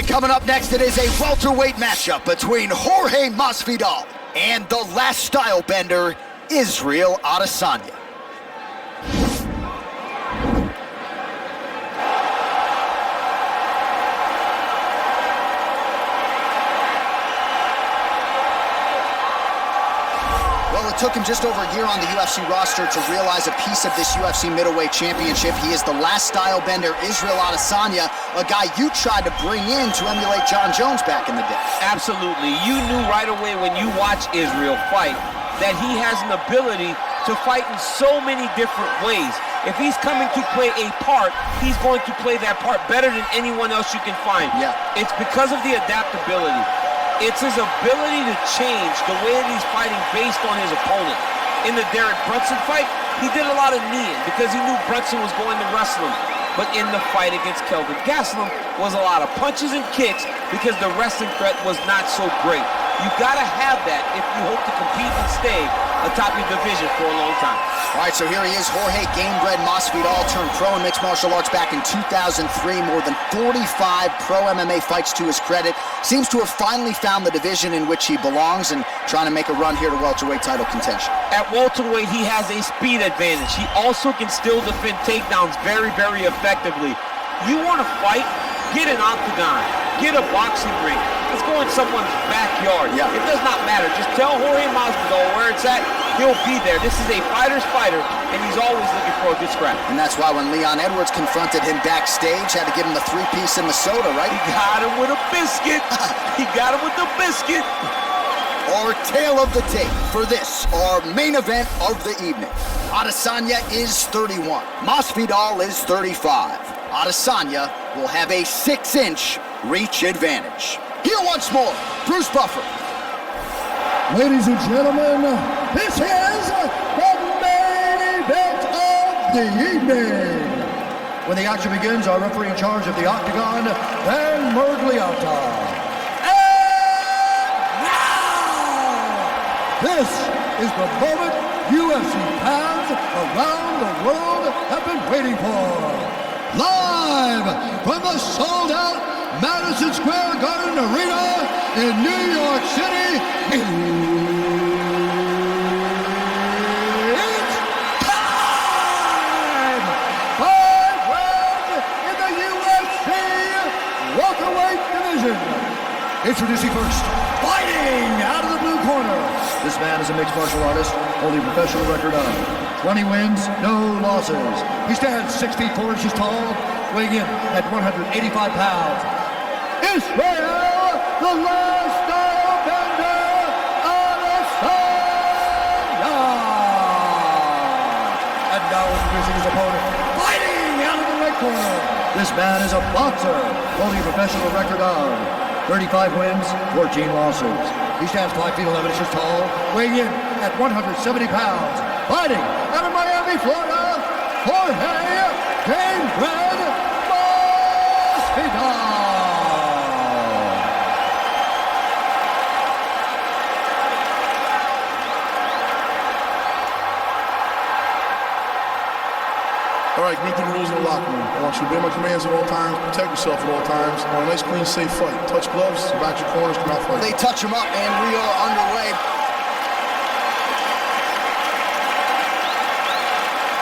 right, coming up next, it is a welterweight matchup between Jorge Masvidal and the last style bender, Israel Adesanya. Well, it took him just over a year on the UFC roster to realize a piece of this UFC middleweight championship. He is the last style bender, Israel Adesanya, a guy you tried to bring in to emulate John Jones back in the day. Absolutely. You knew right away when you watch Israel fight that he has an ability to fight in so many different ways. If he's coming to play a part, he's going to play that part better than anyone else you can find. Yeah. It's because of the adaptability. It's his ability to change the way that he's fighting based on his opponent. In the Derek Brunson fight, he did a lot of kneeing because he knew Brunson was going to wrestle him. But in the fight against Kelvin Gastelum was a lot of punches and kicks because the wrestling threat was not so great. You gotta have that if you hope to compete and stay atop your division for a long time. All right, so here he is, Jorge Gamebred Masvidal, turned pro in mixed martial arts back in 2003. More than 45 pro MMA fights to his credit. Seems to have finally found the division in which he belongs and trying to make a run here to welterweight title contention. At welterweight, he has a speed advantage. He also can still defend takedowns very, very effectively. You want to fight? Get an octagon. Get a boxing ring. Let's go in someone's backyard. Yeah. It does not matter. Just tell Jorge Masvidal where it's at. He'll be there. This is a fighter's fighter, and he's always looking for a good scrap. And that's why when Leon Edwards confronted him backstage, had to give him the three-piece in the soda, right? He got him with a biscuit. He got him with the biscuit. Our tale of the tape for this, our main event of the evening. Adesanya is 31. Masvidal is 35. Adesanya will have a 6-inch reach advantage. Here once more, Bruce Buffer. Ladies and gentlemen, this is the main event of the evening. When the action begins, our referee in charge of the octagon, Dan Mergliotta. And now, this is the moment UFC fans around the world have been waiting for. Live from the sold-out Madison Square Garden Arena in New York City, it's time! 5 rounds in the UFC welterweight division. Introducing first, fighting out of the blue corner. This man is a mixed martial artist, holding a professional record of 20 wins, no losses. He stands 6 feet 4 inches tall, weighing in at 185 pounds. Israel, the last style bender, Adesanya! And now introducing his opponent, fighting out of the right corner. This man is a boxer, holding a professional record of 35 wins, 14 losses. He stands 5 feet 11 inches tall, weighing in at 170 pounds. Fighting out of Miami, Florida, Jorge Gamebred Masvidal. All right, read the rules in the locker room. I want you to obey my commands at all times, protect yourself at all times. I want a nice, clean, safe fight. Touch gloves, back your corners, come out fight. They touch him up, and we are underway.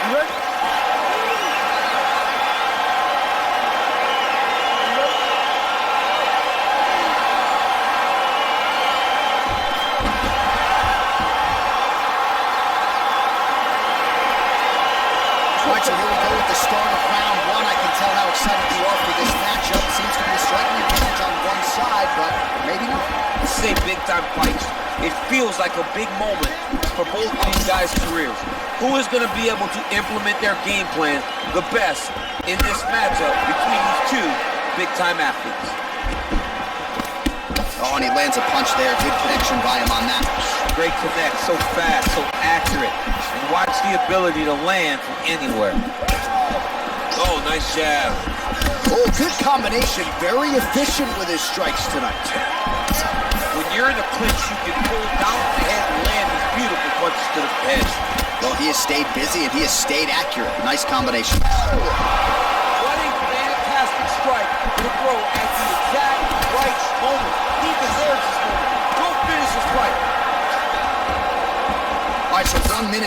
You ready? Right, so here we go with the start of round one. I can tell how excited you are for this matchup. Seems to be a striking advantage on one side, but maybe not. This is a big-time fight. It feels like a big moment for both of these guys' careers. Who is going to be able to implement their game plan the best in this matchup between these two big-time athletes? Oh, and he lands a punch there. Good connection by him on that. Great connect, so fast, so accurate. And watch the ability to land from anywhere. Oh, nice jab. Oh, good combination. Very efficient with his strikes tonight. When you're in a clinch, you can pull down the head and land these beautiful punches to the head. Well, he has stayed busy and he has stayed accurate. Nice combination. What a fantastic strike to throw at the exact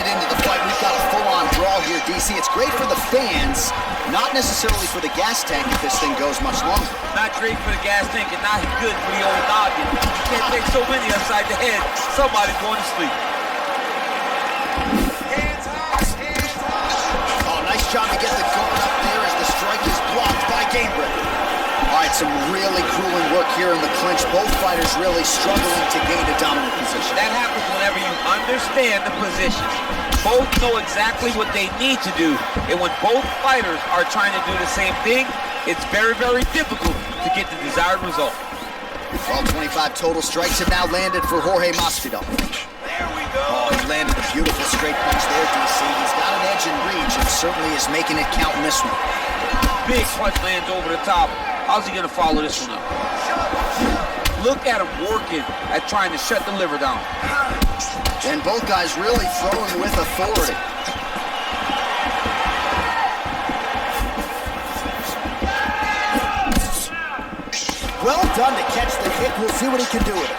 minute into the fight, we've got a full-on brawl here, DC. It's great for the fans, not necessarily for the gas tank if this thing goes much longer. Not great for the gas tank and not good for the old noggin. You can't take so many upside the head. Somebody's going to sleep. Hands high. Oh, nice job to get the guard up there as the strike is blocked by Gamebred. All right, some really grueling work here in the clinch. Both fighters really struggling to gain a dominant position. That happens whenever you understand the position. Both know exactly what they need to do, and when both fighters are trying to do the same thing, it's very, very difficult to get the desired result. All 25 total strikes have now landed for Jorge Masvidal. There we go. Oh, he landed a beautiful straight punch there, DC. He's got an edge in reach and certainly is making it count in this one. Big punch lands over the top. How's he gonna follow this one up? Look at him working at trying to shut the liver down. And both guys really throwing with authority. Well done to catch the kick. We'll see what he can do with it.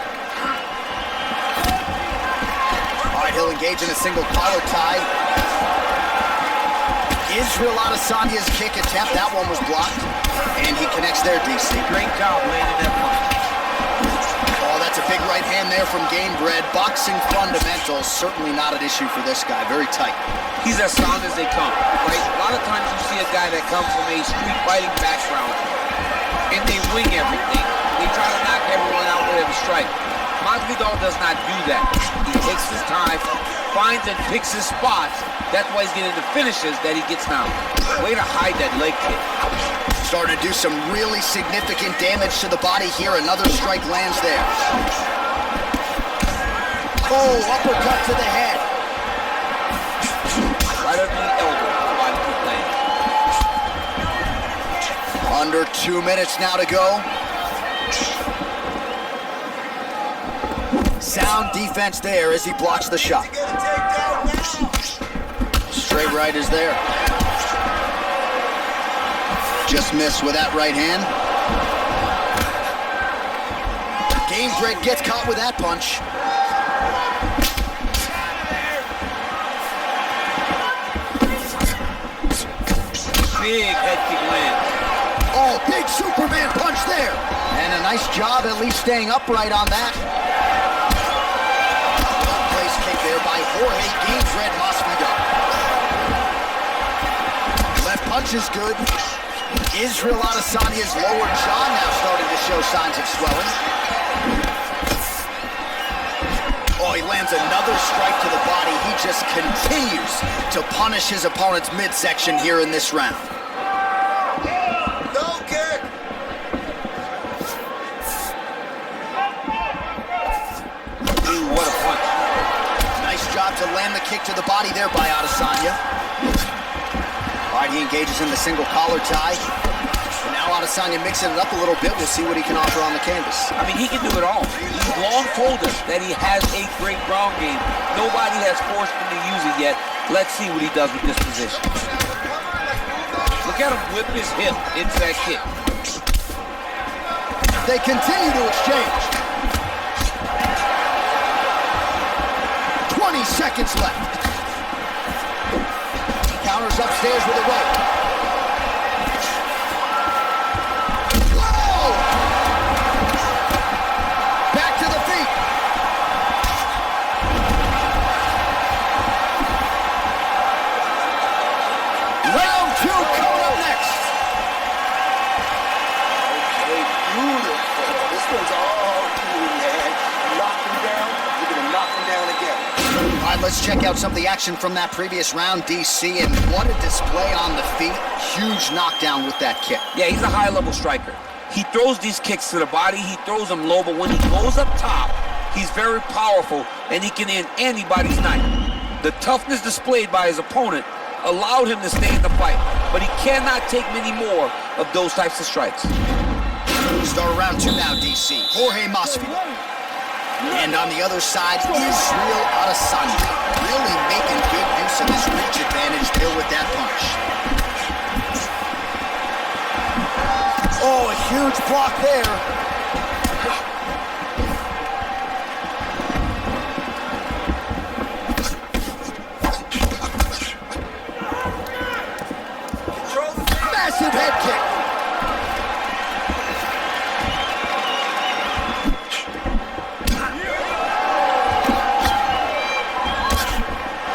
All right, he'll engage in a single collar tie. Israel Adesanya's kick attempt. That one was blocked. And he connects there, DC. Great job landing that punch. Oh, that's a big right hand there from Gamebred. Boxing fundamentals, certainly not an issue for this guy. Very tight. He's as sound as they come, right? A lot of times you see a guy that comes from a street fighting background, and they wing everything. They try to knock everyone out with every strike. Masvidal does not do that. He takes his time, finds and picks his spots. That's why he's getting the finishes that he gets now. Way to hide that leg kick. Starting to do some really significant damage to the body here. Another strike lands there. Oh, uppercut to the head. Right under the elbow. Body kick lands. Under 2 minutes now to go. Sound defense there as he blocks the shot. Straight right is there. Just missed with that right hand. Gamebred gets caught with that punch. Big head kick land. Oh, big Superman punch there. And a nice job at least staying upright on that. Well-placed kick there by Jorge Gamebred Masvidal. Left punch is good. Israel Adesanya's lower jaw now starting to show signs of swelling. Oh, he lands another strike to the body. He just continues to punish his opponent's midsection here in this round. No kick. Ooh, what a punch. Nice job to land the kick to the body there by Adesanya. All right, he engages in the single collar tie. And now Adesanya mixing it up a little bit. We'll see what he can offer on the canvas. I mean, he can do it all. He's long told us that he has a great ground game. Nobody has forced him to use it yet. Let's see what he does with this position. Look at him whip his hip into that kick. They continue to exchange. 20 seconds left. Counters upstairs with a right. Whoa! Back to the feet. Round 2 coming up next. Okay, beautiful. This one's all cool, man. Knock him down, you're gonna knock him down again. All right, let's check out some of the action from that previous round, DC, and what a display on the feet. Huge knockdown with that kick. Yeah, he's a high-level striker. He throws these kicks to the body, he throws them low, but when he goes up top, he's very powerful, and he can end anybody's night. The toughness displayed by his opponent allowed him to stay in the fight, but he cannot take many more of those types of strikes. Start round 2 now, DC. Jorge Masvidal. And on the other side, Israel Adesanya. Really making good use of his reach advantage there with that punch. Oh, a huge block there.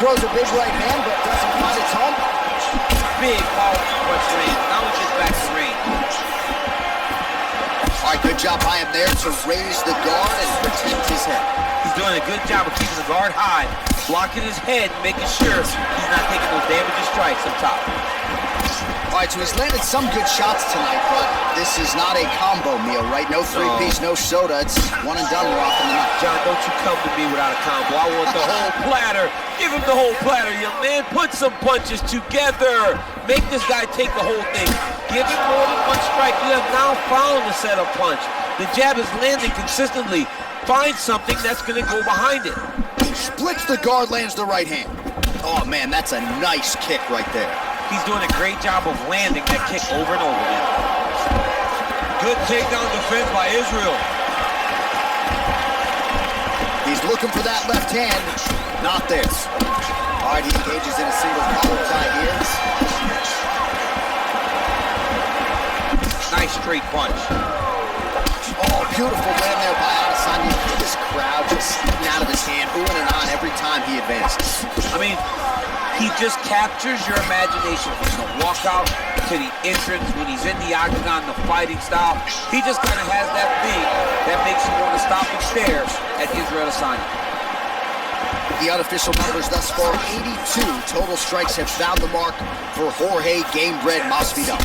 throws a big right hand, but doesn't find its home. Big powerful punch land. Now he gets back to range. All right, good job by him there to raise the guard and protect his head. He's doing a good job of keeping the guard high, blocking his head, making sure he's not taking those damaging strikes up top. All right, so he's landed some good shots tonight, but this is not a combo meal, right? No three-piece, no soda. It's one and done. We're off in the night. John, don't you come to me without a combo. I want the whole platter. Give him the whole platter, young man. Put some punches together. Make this guy take the whole thing. Give him more than one strike. You have now found the setup punch. The jab is landing consistently. Find something that's going to go behind it. Splits the guard, lands the right hand. Oh, man, that's a nice kick right there. He's doing a great job of landing that kick over and over again. Good takedown defense by Israel. He's looking for that left hand. Not there. All right, he engages in a single collar tie here. Nice straight punch. Oh, beautiful land there by Adesanya. This crowd just eating out of his hand, oohing and on every time he advances. I mean, he just captures your imagination from the walkout to the entrance when he's in the octagon, the fighting style. He just kind of has that thing that makes you want to stop and stare at Israel Adesanya. The unofficial numbers thus far, 82 total strikes have found the mark for Jorge Gamebred Masvidal,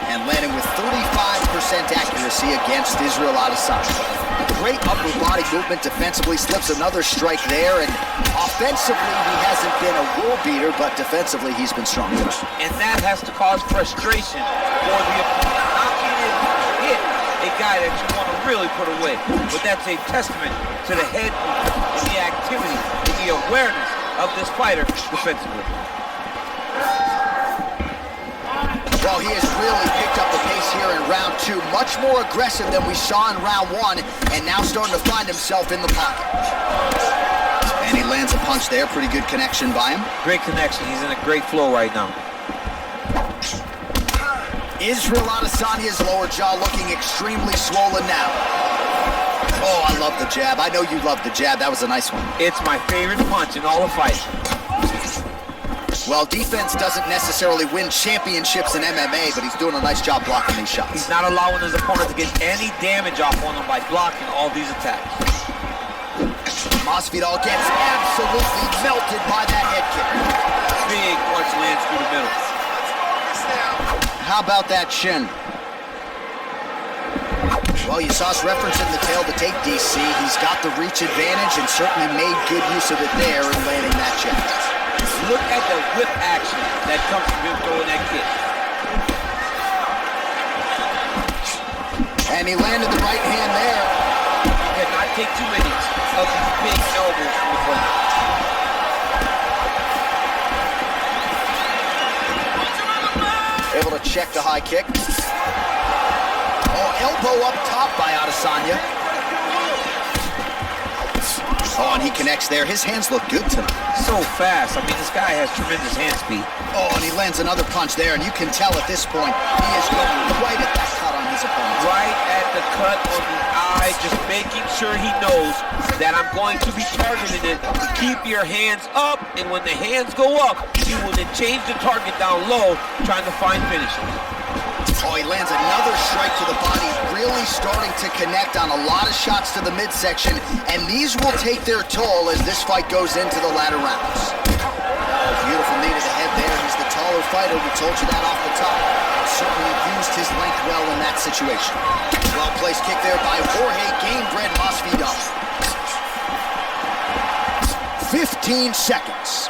and landing with 35% accuracy against Israel Adesanya. Great upper body movement defensively, slips another strike there, and offensively he hasn't been a world beater, but defensively he's been strong tonight. And that has to cause frustration for the opponent, not being able to hit a guy that you want to really put away. But that's a testament to the head movement and the activity and the awareness of this fighter defensively. Well, he has really picked up the pace here in round two. Much more aggressive than we saw in round one, and now starting to find himself in the pocket. And he lands a punch there. Pretty good connection by him. Great connection. He's in a great flow right now. Israel Adesanya's lower jaw looking extremely swollen now. Oh, I love the jab. I know you love the jab. That was a nice one. It's my favorite punch in all the fights. Well, defense doesn't necessarily win championships in MMA, but he's doing a nice job blocking these shots. He's not allowing his opponent to get any damage off on him by blocking all these attacks. Masvidal gets absolutely melted by that head kick. Big punch lands through the middle. How about that shin? Well, you saw us referencing the tail to take, DC. He's got the reach advantage and certainly made good use of it there in landing that jab. Look at the whip action that comes from him throwing that kick. And he landed the right hand there. He did not take too many of these big elbows from the front. Able to check the high kick. Oh, elbow up top by Adesanya. Oh, and he connects there. His hands look good tonight. So fast. I mean, this guy has tremendous hand speed. Oh, and he lands another punch there, and you can tell at this point he is going right at that cut on his opponent. Right at the cut on the eye, just making sure he knows that I'm going to be targeting it. Keep your hands up, and when the hands go up, you will then change the target down low, trying to find finishes. Oh, he lands another strike to the body, really starting to connect on a lot of shots to the midsection, and these will take their toll as this fight goes into the latter rounds. Oh, beautiful knee to the head there. He's the taller fighter. We told you that off the top. Certainly used his length well in that situation. Well-placed kick there by Jorge Gamebred Masvidal. 15 seconds.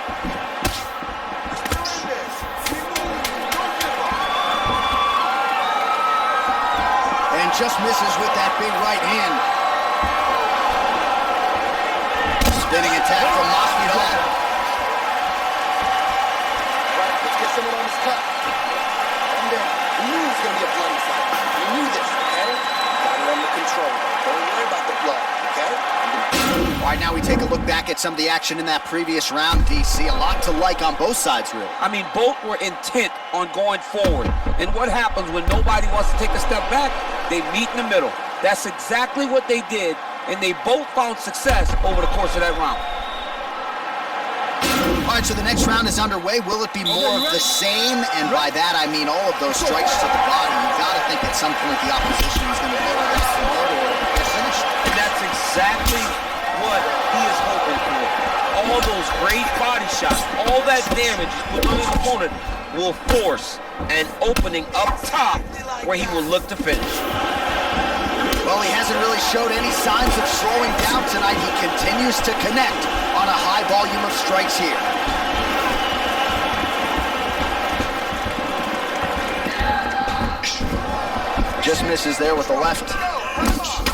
Just misses with that big right hand. Spinning attack from Masvidal. Right, let's get someone on his cut. And then, we knew it was going to be a bloody fight. We knew this, okay? Got it under control. Don't worry about the blood, okay? All right, now we take a look back at some of the action in that previous round, DC. A lot to like on both sides, really. I mean, both were intent on going forward. And what happens when nobody wants to take a step back? They meet in the middle. That's exactly what they did, and they both found success over the course of that round. All right, so the next round is underway. Will it be more of the same? And by that, I mean all of those strikes to the body. You've got to think at some point the opposition is going to lower that guard or get finished. And that's exactly what he is hoping for. All those great body shots, all that damage he's put on his opponent will force an opening up top where he will look to finish. Well, he hasn't really showed any signs of slowing down tonight. He continues to connect on a high volume of strikes here. Just misses there with the left.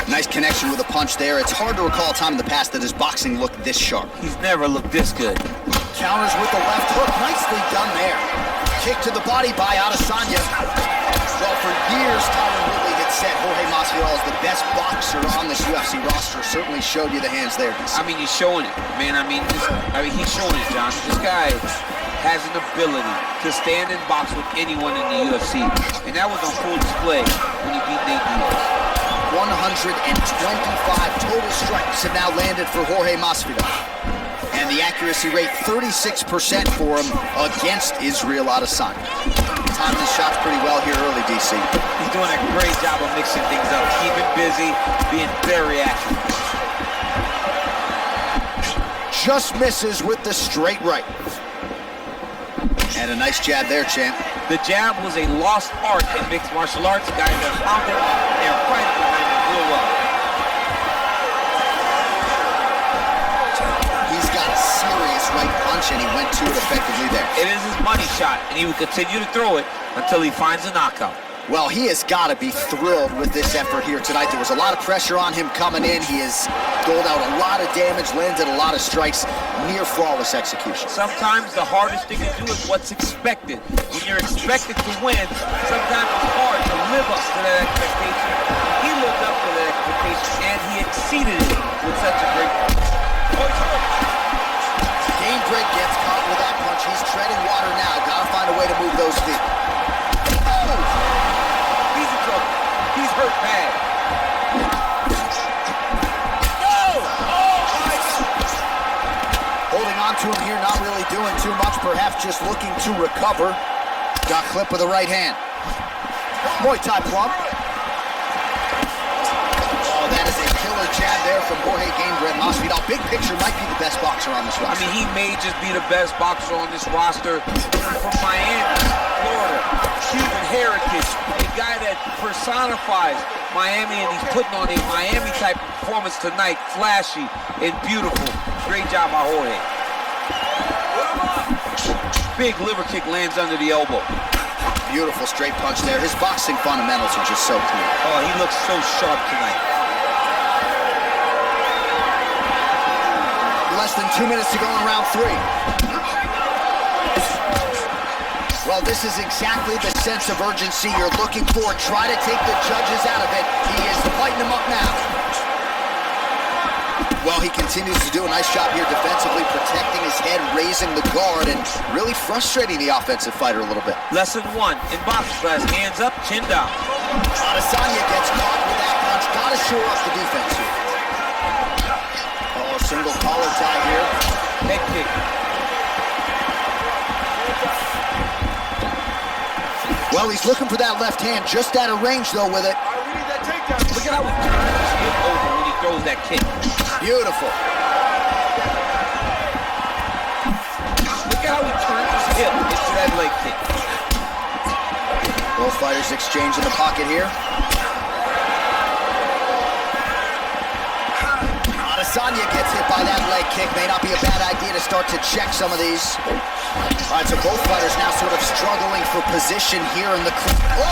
Nice connection with a punch there. It's hard to recall a time in the past that his boxing looked this sharp. He's never looked this good. Counters with the left hook. Nicely done there. Kick to the body by Adesanya. Well, for years, Tyron Woodley had said Jorge Masvidal is the best boxer on this UFC roster. Certainly showed you the hands there. I mean, he's showing it, man. He's showing it, John. This guy has an ability to stand and box with anyone in the UFC. And that was on full display when he beat Nate Diaz. 125 total strikes have now landed for Jorge Masvidal. And the accuracy rate, 36% for him against Israel Adesanya. Timing his shots pretty well here early, DC. He's doing a great job of mixing things up, keeping busy, being very active. Just misses with the straight right. And a nice jab there, champ. The jab was a lost art in mixed martial arts. Guys that found it, they're fighting behind it real well. He's got a serious right punch, and he went to it effectively there. It is his money shot, and he will continue to throw it until he finds a knockout. Well, he has got to be thrilled with this effort here tonight. There was a lot of pressure on him coming in. He has doled out a lot of damage, landed a lot of strikes, near flawless execution. Sometimes the hardest thing to do is what's expected. When you're expected to win, sometimes it's hard to live up to that expectation. He lived up to that expectation, and he exceeded it with such a great punch. Gamebred gets caught with that punch. He's treading water now. Got to find a way to move those feet. He's hurt bad. Holding on to him here, not really doing too much, perhaps just looking to recover. Got clipped with the right hand. Muay Thai plump. Oh, that is a killer jab there from Jorge Gamebred. Masvidal, big picture, might be the best boxer on this roster. I mean, he may just be the best boxer on this roster. From Miami, Florida, Cuban heritage, a guy that personifies Miami, and he's putting on a Miami-type performance tonight. Flashy and beautiful. Great job by Jorge. Big liver kick lands under the elbow. Beautiful straight punch there. His boxing fundamentals are just so clean. Oh, he looks so sharp tonight. Less than 2 minutes to go in round 3. Well, this is exactly the sense of urgency you're looking for. Try to take the judges out of it. He is lighting them up now. Well, he continues to do a nice job here defensively, protecting his head, raising the guard, and really frustrating the offensive fighter a little bit. Lesson 1 in boxing class, hands up, chin down. Adesanya gets caught with that punch. Got to shore up the defense here. Oh, single collar tie here. Head kick. Well, he's looking for that left hand, just out of range, though, with it. Look at how he turns his hip over when he throws that kick. Beautiful. Look at how he turns his hip into that leg kick. Both fighters exchange in the pocket here. Adesanya gets hit by that leg kick. May not be a bad idea to start to check some of these. All right, so both fighters now sort of struggling for position here in the... Oh!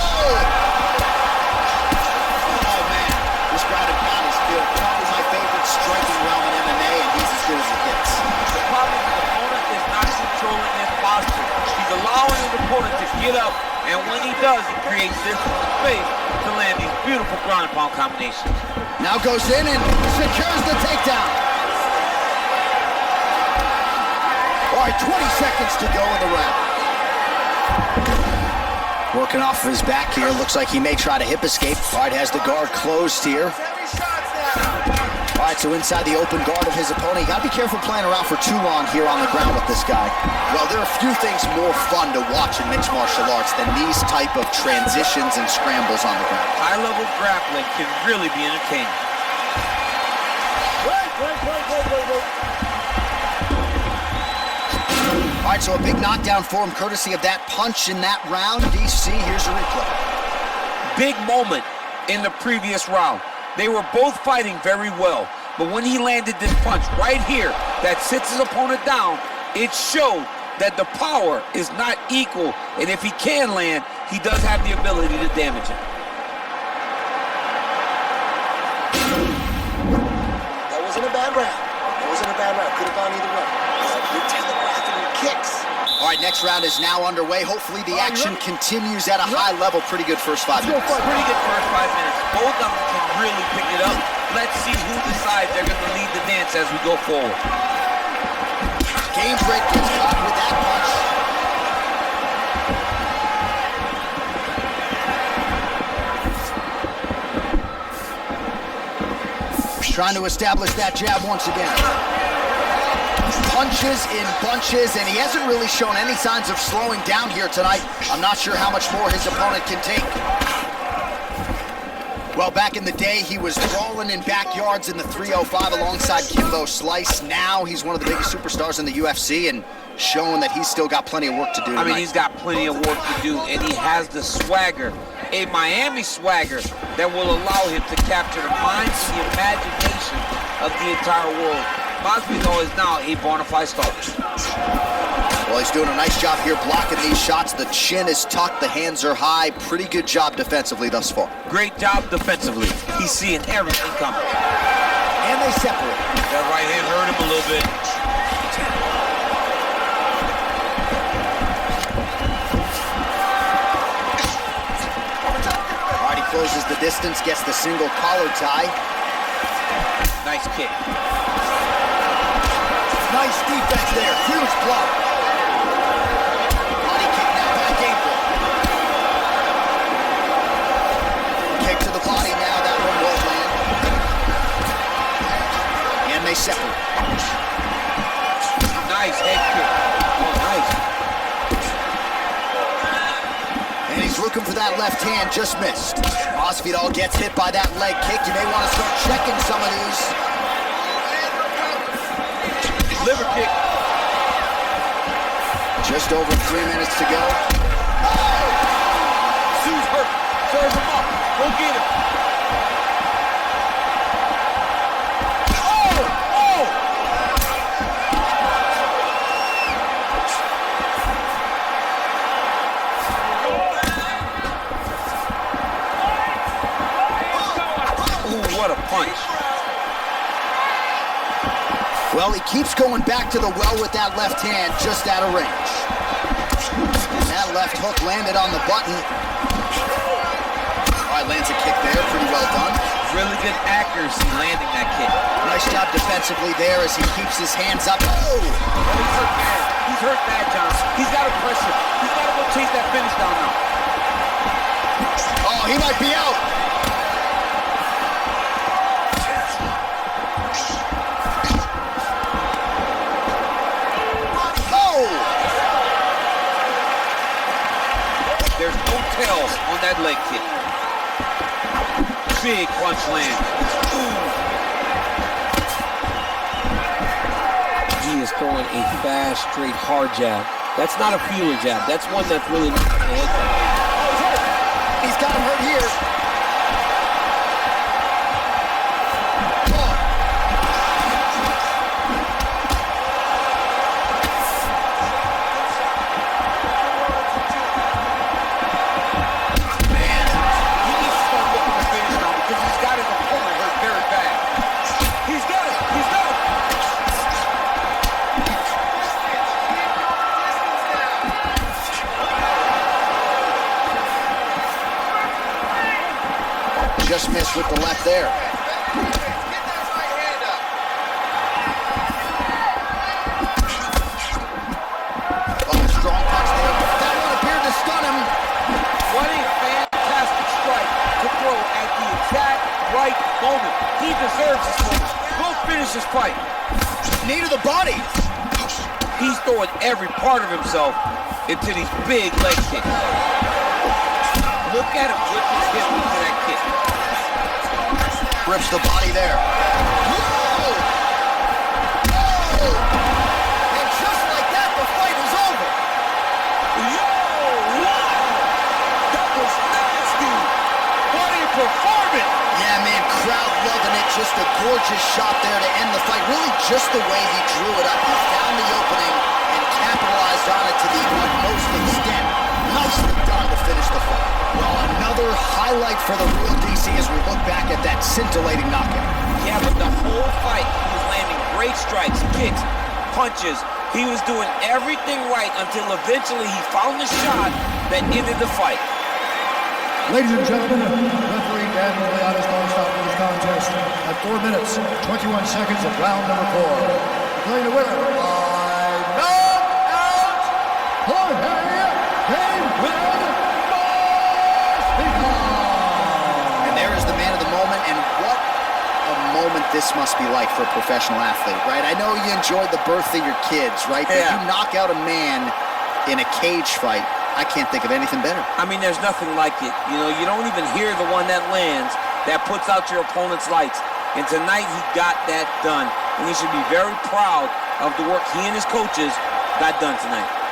Oh, man. This ground and pound is good. Probably my favorite striking realm in MMA, and he's as good as it gets. The problem is the opponent is not controlling his posture. He's allowing his opponent to get up, and when he does, he creates distance and space to land these beautiful ground and pound combinations. Now goes in and secures the takedown. All right, 20 seconds to go in the round. Working off of his back here. Looks like he may try to hip escape. All right, has the guard closed here. All All right, so inside the open guard of his opponent, you gotta be careful playing around for too long here on the ground with this guy. Well, there are few things more fun to watch in mixed martial arts than these type of transitions and scrambles on the ground. High-level grappling can really be entertaining. Wait. All right, so a big knockdown for him, courtesy of that punch in that round. DC, here's a replay. Big moment in the previous round. They were both fighting very well, but when he landed this punch right here that sits his opponent down, it showed that the power is not equal, and if he can land, he does have the ability to damage it. That wasn't a bad round. Could have gone either way. You're telegraphing your kicks. All right, next round is now underway. Hopefully the action continues at a high level. Pretty good first 5 minutes. Pretty good first 5 minutes. Both of them can really pick it up. Let's see who decides they're going to lead the dance as we go forward. Game break gets caught with that punch. Trying to establish that jab once again. Punches in bunches, and he hasn't really shown any signs of slowing down here tonight. I'm not sure how much more his opponent can take. Well, back in the day, he was brawling in backyards in the 305 alongside Kimbo Slice. Now he's one of the biggest superstars in the UFC and showing that he's still got plenty of work to do tonight. I mean, he's got plenty of work to do, and he has the swagger, a Miami swagger, that will allow him to capture the minds and the imagination of the entire world. Masvidal is now a bona fide star. Well, he's doing a nice job here blocking these shots. The chin is tucked, the hands are high. Pretty good job defensively thus far. Great job defensively. He's seeing everything coming. And they separate. That right hand hurt him a little bit. All right, he closes the distance, gets the single collar tie. Nice kick. Nice defense there, huge blow. Body kick now by Gabriel. Kick to the body now, that one will land. And they separate. Nice head kick. Oh, nice. And he's looking for that left hand, just missed. Masvidal gets hit by that leg kick. You may want to start checking some of these. Liver kick. Just over 3 minutes to go. Sue's hurt. Serve him up. Go get him. Oh! Ooh, what a punch. Well, he keeps going back to the well with that left hand, just out of range. And that left hook landed on the button. All right, lands a kick there, pretty well done. Really good accuracy landing that kick. Nice job defensively there as he keeps his hands up. Oh! He's hurt bad. He's hurt bad, John. He's got to press it. He's got to go chase that finish down now. Oh, he might be out. There's no tails on that leg kick. Big punch land. Ooh. He is throwing a fast, straight, hard jab. That's not a feeler jab. That's one that's really not the head. Oh, he's hurt. He's got him hurt here. Just missed with the left there. Oh, strong punch there. That one appeared to stun him. What a fantastic strike to throw at the exact right moment. He deserves this moment. Go finish this fight. Knee to the body. He's throwing every part of himself into these big leg kicks. Look at him whip his hip into that kick. Rips the body there. Whoa! Oh! And just like that, the fight is over. Yo! Wow! That was nasty! What a performance! Yeah, man, crowd loving it. Just a gorgeous shot there to end the fight. Really just the way he drew it up. He found the opening and capitalized on it to the utmost extent. Nicely done to finish the fight. Well, another highlight for the real DC as we look back at that scintillating knockout. Yeah, but the whole fight, he was landing great strikes, kicks, punches. He was doing everything right until eventually he found the shot that ended the fight. Ladies and gentlemen, referee Daniel Leonis going to stop this contest at 4 minutes, 21 seconds of round number 4. Declaring the winner by knockout, Jorge And there is the man of the moment, and what a moment this must be like for a professional athlete, right? I know you enjoyed the birth of your kids, right? But you knock out a man in a cage fight, I can't think of anything better. I mean, there's nothing like it. You know, you don't even hear the one that lands, that puts out your opponent's lights. And tonight, he got that done. And he should be very proud of the work he and his coaches got done tonight.